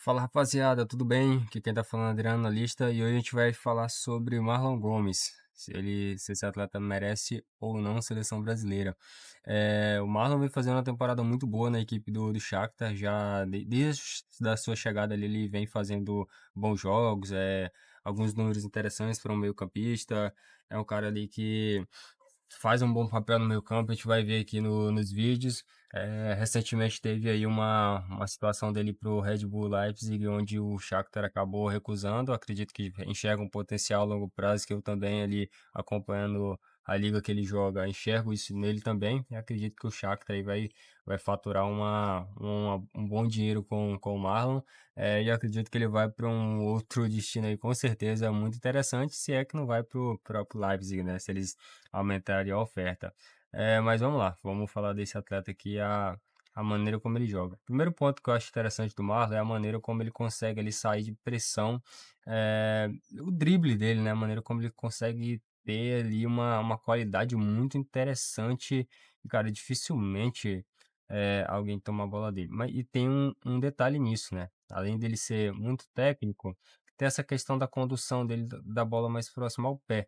Fala rapaziada, tudo bem? Aqui quem tá falando é Adriano Analista e hoje a gente vai falar sobre Marlon Gomes, se esse atleta merece ou não seleção brasileira. O Marlon vem fazendo uma temporada muito boa na equipe do Shakhtar, desde a sua chegada ali ele vem fazendo bons jogos, alguns números interessantes para um meio-campista, é um cara ali que faz um bom papel no meio campo, a gente vai ver aqui nos vídeos. Recentemente teve aí uma situação dele pro Red Bull Leipzig, onde o Shakhtar acabou recusando. Acredito que enxerga um potencial a longo prazo, que eu também ali acompanhando a liga que ele joga, enxergo isso nele também. E acredito que o Shakhtar aí vai faturar um bom dinheiro com o Marlon. E eu acredito que ele vai para um outro destino aí, com certeza, muito interessante, se é que não vai pro próprio Leipzig, né? Se eles aumentarem a oferta. Mas vamos lá, vamos falar desse atleta aqui, a maneira como ele joga. Primeiro ponto que eu acho interessante do Marlon é a maneira como ele consegue ele sair de pressão, o drible dele, né? A maneira como ele consegue ter ali uma qualidade muito interessante. E, cara, dificilmente alguém toma a bola dele. E tem um detalhe nisso, né? Além dele ser muito técnico, tem essa questão da condução dele da bola mais próxima ao pé.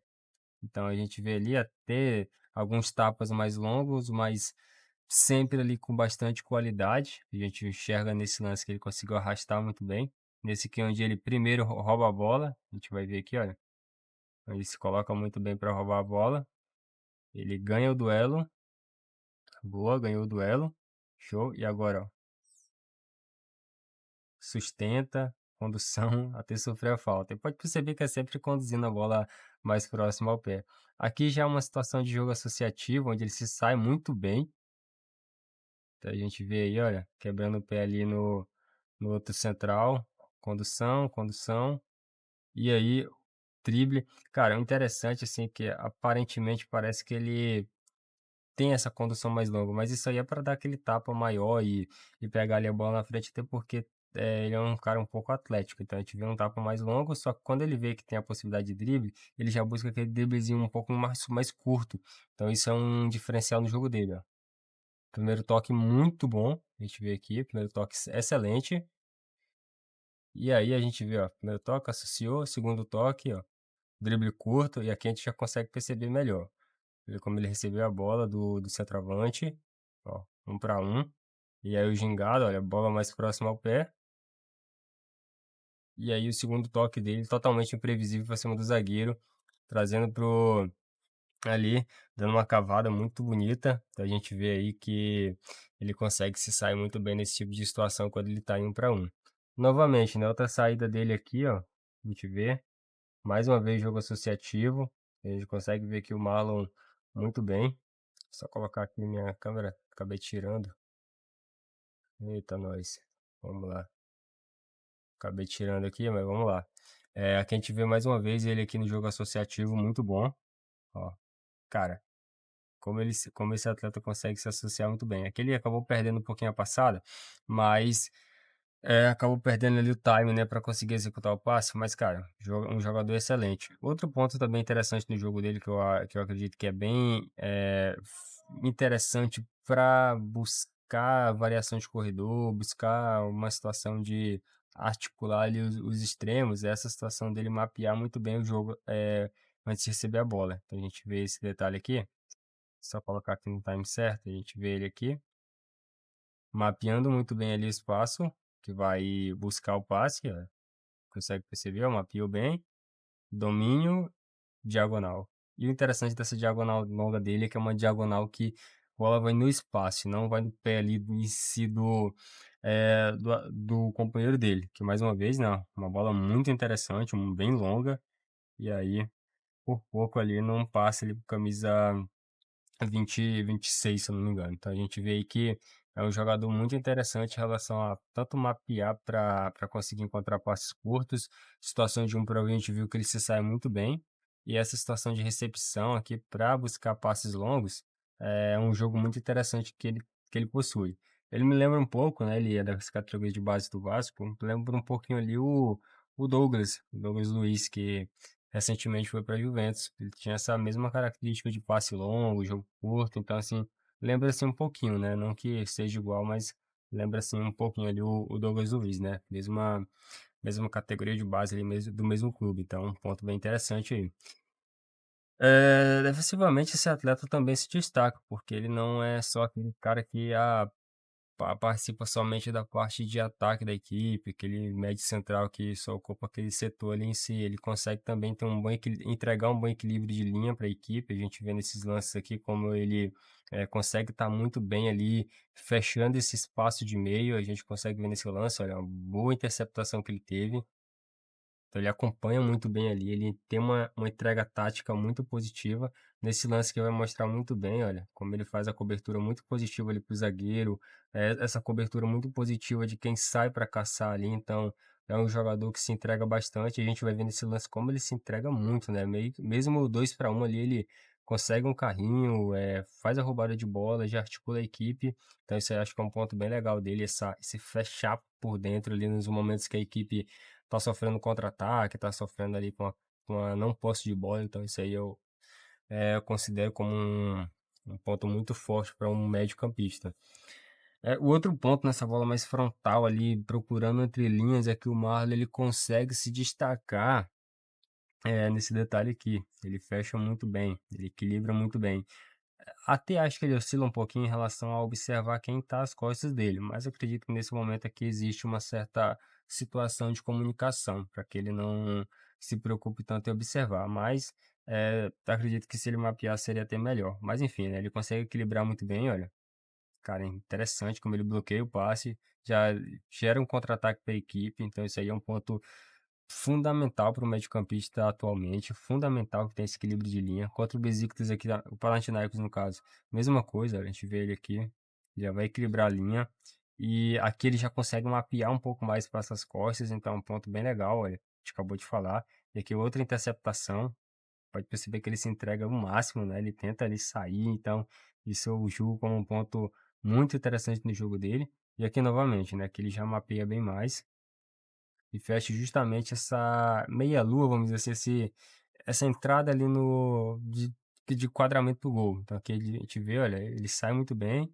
Então a gente vê ali até alguns tapas mais longos, mas sempre ali com bastante qualidade. A gente enxerga nesse lance que ele conseguiu arrastar muito bem. Nesse aqui onde ele primeiro rouba a bola, a gente vai ver aqui, olha. Ele se coloca muito bem para roubar a bola. Ele ganha o duelo. Boa, ganhou o duelo. Show. E agora, ó, sustenta, condução, até sofrer a falta. E pode perceber que é sempre conduzindo a bola mais próximo ao pé. Aqui já é uma situação de jogo associativo, onde ele se sai muito bem. Então a gente vê aí, olha, quebrando o pé ali no outro central. Condução, condução. E aí, drible. Cara, o interessante, assim, que aparentemente parece que ele tem essa condução mais longa, mas isso aí é para dar aquele tapa maior e pegar ali a bola na frente, até porque ele é um cara um pouco atlético, então a gente vê um tapa mais longo, só que quando ele vê que tem a possibilidade de drible, ele já busca aquele driblezinho um pouco mais curto, então isso é um diferencial no jogo dele, ó. Primeiro toque muito bom, a gente vê aqui, primeiro toque excelente, e aí a gente vê, ó, primeiro toque associou, segundo toque, ó, drible curto, e aqui a gente já consegue perceber melhor. Ver como ele recebeu a bola do centroavante, ó, 1 para 1. E aí o gingado, olha, bola mais próxima ao pé. E aí o segundo toque dele, totalmente imprevisível para cima do zagueiro, trazendo pro ali, dando uma cavada muito bonita. Então a gente vê aí que ele consegue se sair muito bem nesse tipo de situação quando ele tá em 1 para 1. Novamente, né, outra saída dele aqui, ó, a gente vê, mais uma vez jogo associativo. A gente consegue ver que o Marlon muito bem. Só colocar aqui minha câmera, acabei tirando. Eita, nós. Vamos lá. Acabei tirando aqui, mas vamos lá. Aqui a gente vê mais uma vez ele aqui no jogo associativo, muito bom. Ó, cara, como esse atleta consegue se associar muito bem. Aqui ele acabou perdendo um pouquinho a passada, mas acabou perdendo ali o time, né, para conseguir executar o passe, mas, cara, um jogador excelente. Outro ponto também interessante no jogo dele, que eu acredito que é bem interessante para buscar variação de corredor, buscar uma situação de articular ali os extremos, é essa situação dele mapear muito bem o jogo antes de receber a bola. Então a gente vê esse detalhe aqui, só colocar aqui no time certo, a gente vê ele aqui mapeando muito bem ali o espaço, que vai buscar o passe, ó, consegue perceber, ó, mapeou bem, domínio, diagonal. E o interessante dessa diagonal longa dele é que é uma diagonal que a bola vai no espaço, não vai no pé ali em si do companheiro dele, que mais uma vez, né, uma bola muito interessante, bem longa, e aí, por pouco ali, não passa ali por camisa 26, se eu não me engano. Então a gente vê aí que é um jogador muito interessante em relação a tanto mapear para conseguir encontrar passes curtos, situação de 1 para 1 a gente viu que ele se sai muito bem, e essa situação de recepção aqui para buscar passes longos é um jogo muito interessante que ele possui. Ele me lembra um pouco, né? Ele é das categorias de base do Vasco, lembra um pouquinho ali o Douglas Luiz, que recentemente foi para a Juventus. Ele tinha essa mesma característica de passe longo, jogo curto, então assim, lembra assim um pouquinho, né? Não que seja igual, mas lembra, assim, um pouquinho ali o Douglas Luiz, né, mesma categoria de base ali, mesmo do mesmo clube, então um ponto bem interessante aí. Defensivamente esse atleta também se destaca, porque ele não é só aquele cara que, participa somente da parte de ataque da equipe, aquele médio central que só ocupa aquele setor ali em si, ele consegue também ter um bom entregar um bom equilíbrio de linha para a equipe, a gente vê nesses lances aqui como ele, consegue estar muito bem ali, fechando esse espaço de meio, a gente consegue ver nesse lance, olha, uma boa interceptação que ele teve. Então ele acompanha muito bem ali, ele tem uma entrega tática muito positiva. Nesse lance que vai mostrar muito bem, olha, como ele faz a cobertura muito positiva ali para o zagueiro, essa cobertura muito positiva de quem sai para caçar ali, então é um jogador que se entrega bastante. A gente vai ver nesse lance como ele se entrega muito, né? Mesmo 2 para um ali, ele consegue um carrinho, faz a roubada de bola, já articula a equipe. Então isso aí acho que é um ponto bem legal dele, esse fechar por dentro ali nos momentos que a equipe tá sofrendo contra-ataque, tá sofrendo ali com a não posse de bola, então isso aí eu considero como um ponto muito forte para um meio-campista. O outro ponto nessa bola mais frontal ali, procurando entre linhas, é que o Marlon ele consegue se destacar, nesse detalhe aqui. Ele fecha muito bem, ele equilibra muito bem. Até acho que ele oscila um pouquinho em relação a observar quem está às costas dele, mas acredito que nesse momento aqui existe uma certa situação de comunicação, para que ele não se preocupe tanto em observar, mas acredito que se ele mapear seria até melhor. Mas enfim, né, ele consegue equilibrar muito bem, olha, cara, é interessante como ele bloqueia o passe, já gera um contra-ataque para a equipe, então isso aí é um ponto fundamental para o meio-campista atualmente, fundamental que tem esse equilíbrio de linha. Contra o Besiktas aqui, o Panathinaikos no caso, mesma coisa, a gente vê ele aqui, já vai equilibrar a linha, e aqui ele já consegue mapear um pouco mais para essas costas, então é um ponto bem legal, olha, a gente acabou de falar. E aqui outra interceptação, pode perceber que ele se entrega ao máximo, né? Ele tenta ali sair, então isso eu julgo como um ponto muito interessante no jogo dele. E aqui novamente, né? Que ele já mapeia bem mais e fecha justamente essa meia-lua, vamos dizer assim, essa entrada ali de quadramento pro gol. Então aqui a gente vê, olha, ele sai muito bem,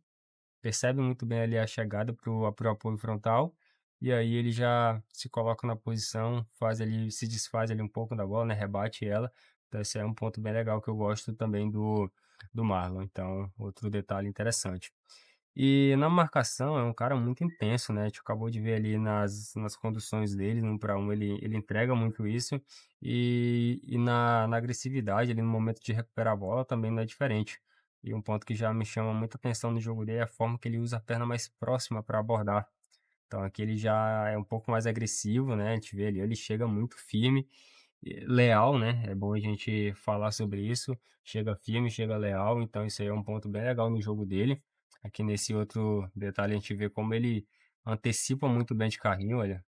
percebe muito bem ali a chegada pro apoio frontal, e aí ele já se coloca na posição, faz ali, se desfaz ali um pouco da bola, né, rebate ela. Então esse é um ponto bem legal que eu gosto também do Marlon. Então, outro detalhe interessante. E na marcação é um cara muito intenso, né, a gente acabou de ver ali nas conduções dele, no 1 para 1 ele entrega muito isso, e na agressividade ali no momento de recuperar a bola também não é diferente. E um ponto que já me chama muita atenção no jogo dele é a forma que ele usa a perna mais próxima para abordar. Então aqui ele já é um pouco mais agressivo, né, a gente vê ali, ele chega muito firme, leal, né, é bom a gente falar sobre isso, chega firme, chega leal, então isso aí é um ponto bem legal no jogo dele. Aqui nesse outro detalhe a gente vê como ele antecipa muito bem de carrinho, olha,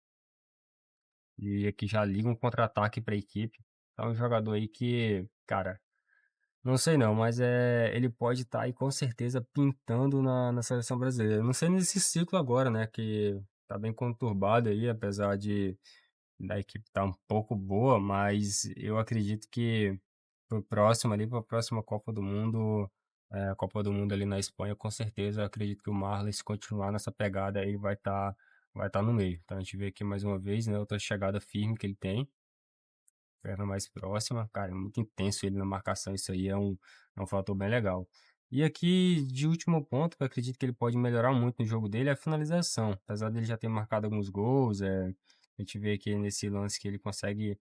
e aqui já liga um contra-ataque para a equipe. É um jogador aí que, cara, não sei não, mas ele pode estar aí com certeza pintando na seleção brasileira. Eu não sei nesse ciclo agora, né, que tá bem conturbado aí, apesar da equipe estar um pouco boa, mas eu acredito que pro próximo ali, para a próxima Copa do Mundo ali na Espanha, com certeza eu acredito que o Marlon, se continuar nessa pegada aí, vai estar no meio. Então a gente vê aqui mais uma vez, né, outra chegada firme que ele tem. Perna mais próxima, cara, é muito intenso ele na marcação, isso aí é um fator bem legal. E aqui, de último ponto, que eu acredito que ele pode melhorar muito no jogo dele, é a finalização. Apesar dele já ter marcado alguns gols, a gente vê aqui nesse lance que ele consegue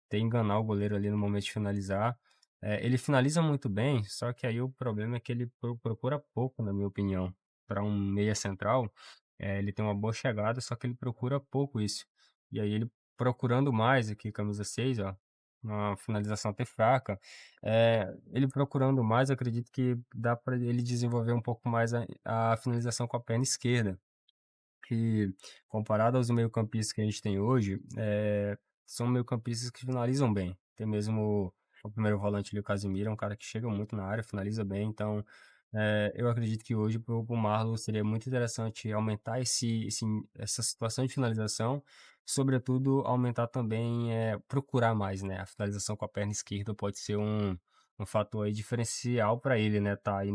até enganar o goleiro ali no momento de finalizar. Ele finaliza muito bem, só que aí o problema é que ele procura pouco, na minha opinião. Para um meia central, ele tem uma boa chegada, só que ele procura pouco isso. E aí ele procurando mais aqui, camisa 6, ó, uma finalização até fraca. Ele procurando mais, eu acredito que dá para ele desenvolver um pouco mais a finalização com a perna esquerda que, comparado aos meio-campistas que a gente tem hoje, são meio-campistas que finalizam bem. Tem mesmo o primeiro volante ali, o Casemiro, é um cara que chega muito na área, finaliza bem. Então, eu acredito que hoje para o Marlon seria muito interessante aumentar essa situação de finalização, sobretudo aumentar também, procurar mais, né? A finalização com a perna esquerda pode ser um fator aí diferencial para ele, né? Tá aí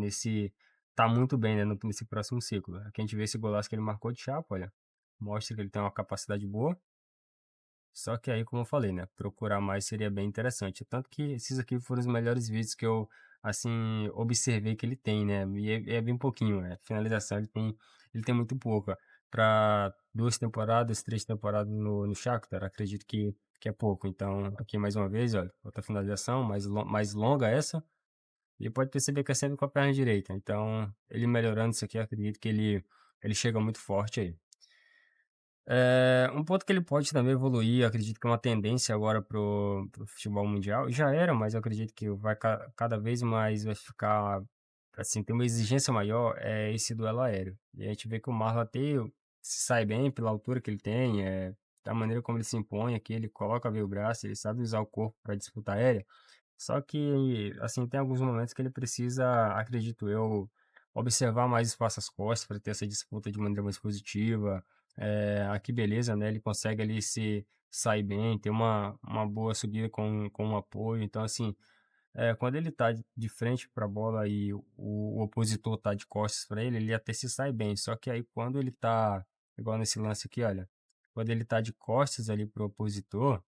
tá muito bem, né, no nesse próximo ciclo. Aqui a gente vê esse golaço que ele marcou de chapa, olha, mostra que ele tem uma capacidade boa, só que aí, como eu falei, né, procurar mais seria bem interessante. Tanto que esses aqui foram os melhores vídeos que eu, assim, observei que ele tem, né, e é bem pouquinho, né, finalização ele tem muito pouca. Para 2 temporadas, 3 temporadas no Shakhtar, acredito que é pouco. Então, aqui mais uma vez, olha, outra finalização, mais longa essa, e pode perceber que é sempre com a perna direita. Então, ele melhorando isso aqui, eu acredito que ele chega muito forte aí. Um ponto que ele pode também evoluir, acredito que é uma tendência agora pro futebol mundial, já era, mas eu acredito que vai cada vez mais vai ficar, assim, tem uma exigência maior, é esse duelo aéreo. E a gente vê que o Marlon até se sai bem pela altura que ele tem, da maneira como ele se impõe aqui, ele coloca bem o braço, ele sabe usar o corpo para disputa aérea. Só que, assim, tem alguns momentos que ele precisa, acredito eu, observar mais espaço às costas para ter essa disputa de maneira mais positiva. Aqui beleza, né, ele consegue ali se sair bem, ter uma boa subida com um apoio. Então, assim, quando ele tá de frente para a bola e o opositor tá de costas para ele, ele até se sai bem. Só que aí quando ele tá, igual nesse lance aqui, olha, quando ele tá de costas ali pro opositor,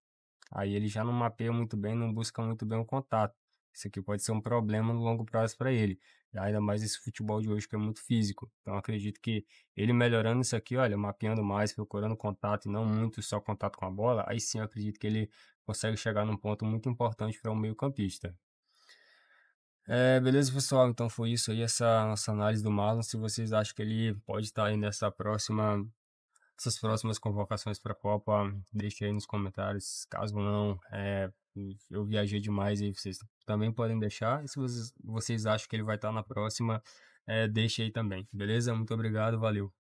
aí ele já não mapeia muito bem, não busca muito bem o contato. Isso aqui pode ser um problema no longo prazo para ele. E ainda mais esse futebol de hoje que é muito físico. Então acredito que ele melhorando isso aqui, olha, mapeando mais, procurando contato e não muito só contato com a bola, aí sim eu acredito que ele consegue chegar num ponto muito importante para um meio-campista. Beleza, pessoal. Então foi isso aí, essa nossa análise do Marlon. Se vocês acham que ele pode estar aí essas próximas convocações para a Copa, deixe aí nos comentários. Caso não, eu viajei demais aí, vocês também podem deixar. E se vocês acham que ele vai estar na próxima, deixe aí também, beleza? Muito obrigado, valeu.